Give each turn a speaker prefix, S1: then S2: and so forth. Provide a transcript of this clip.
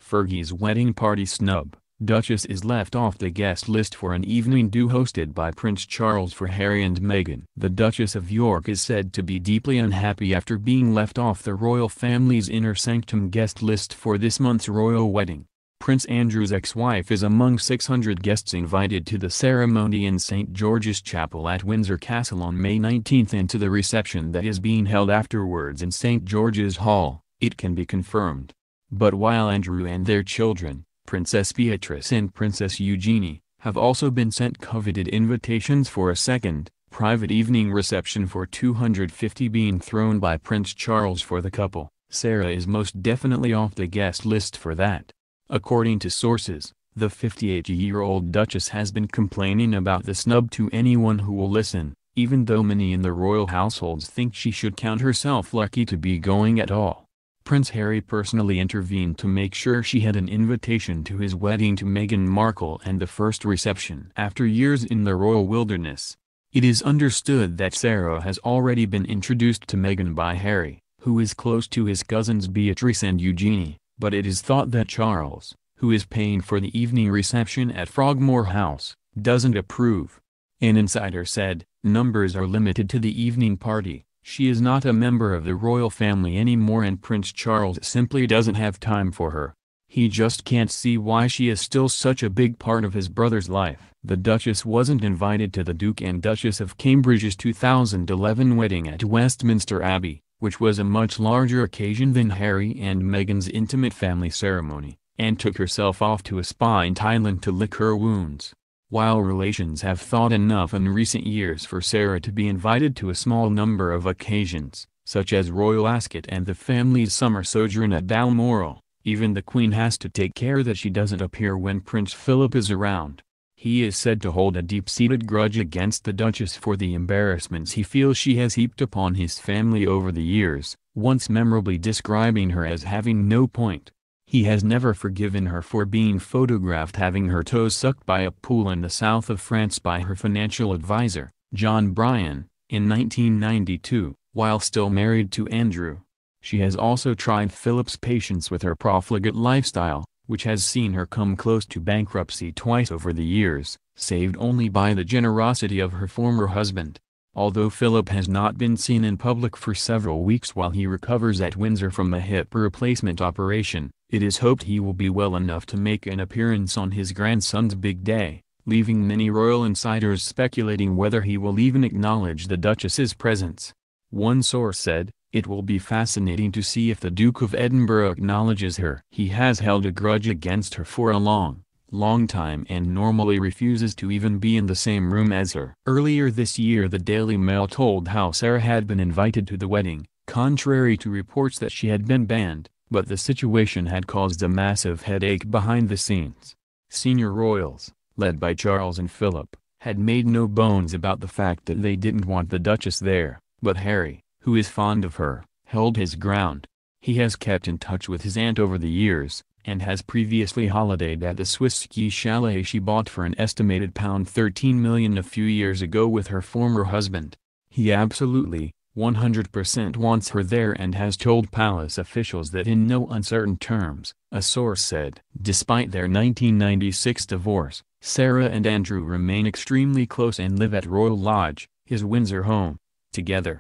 S1: Fergie's wedding party snub. Duchess is left off the guest list for an evening do hosted by Prince Charles for Harry and Meghan. The Duchess of York is said to be deeply unhappy after being left off the royal family's inner sanctum guest list for this month's royal wedding. Prince Andrew's ex-wife is among 600 guests invited to the ceremony in St. George's Chapel at Windsor Castle on May 19 and to the reception that is being held afterwards in St. George's Hall, it can be confirmed. But while Andrew and their children, Princess Beatrice and Princess Eugenie, have also been sent coveted invitations for a second, private evening reception for 250 being thrown by Prince Charles for the couple, Sarah is most definitely off the guest list for that. According to sources, the 58-year-old Duchess has been complaining about the snub to anyone who will listen, even though many in the royal households think she should count herself lucky to be going at all. Prince Harry personally intervened to make sure she had an invitation to his wedding to Meghan Markle and the first reception after years in the royal wilderness. It is understood that Sarah has already been introduced to Meghan by Harry, who is close to his cousins Beatrice and Eugenie, but it is thought that Charles, who is paying for the evening reception at Frogmore House, doesn't approve. An insider said, "Numbers are limited to the evening party. She is not a member of the royal family anymore and Prince Charles simply doesn't have time for her. He just can't see why she is still such a big part of his brother's life." The Duchess wasn't invited to the Duke and Duchess of Cambridge's 2011 wedding at Westminster Abbey, which was a much larger occasion than Harry and Meghan's intimate family ceremony, and took herself off to a spa in Thailand to lick her wounds. While relations have thought enough in recent years for Sarah to be invited to a small number of occasions, such as Royal Ascot and the family's summer sojourn at Balmoral, even the Queen has to take care that she doesn't appear when Prince Philip is around. He is said to hold a deep-seated grudge against the Duchess for the embarrassments he feels she has heaped upon his family over the years, once memorably describing her as having no point. He has never forgiven her for being photographed having her toes sucked by a pool in the south of France by her financial advisor, John Bryan, in 1992, while still married to Andrew. She has also tried Philip's patience with her profligate lifestyle, which has seen her come close to bankruptcy twice over the years, saved only by the generosity of her former husband. Although Philip has not been seen in public for several weeks while he recovers at Windsor from a hip replacement operation, it is hoped he will be well enough to make an appearance on his grandson's big day, leaving many royal insiders speculating whether he will even acknowledge the Duchess's presence. One source said, "It will be fascinating to see if the Duke of Edinburgh acknowledges her. He has held a grudge against her for a long time and normally refuses to even be in the same room as her." Earlier this year the Daily Mail told how Sarah had been invited to the wedding, contrary to reports that she had been banned, but the situation had caused a massive headache behind the scenes. Senior royals, led by Charles and Philip, had made no bones about the fact that they didn't want the Duchess there, but Harry, who is fond of her, held his ground. He has kept in touch with his aunt over the years, and has previously holidayed at the Swiss ski chalet she bought for an estimated £13 million a few years ago with her former husband. He absolutely, 100% wants her there and has told palace officials that in no uncertain terms, a source said. Despite their 1996 divorce, Sarah and Andrew remain extremely close and live at Royal Lodge, his Windsor home, together.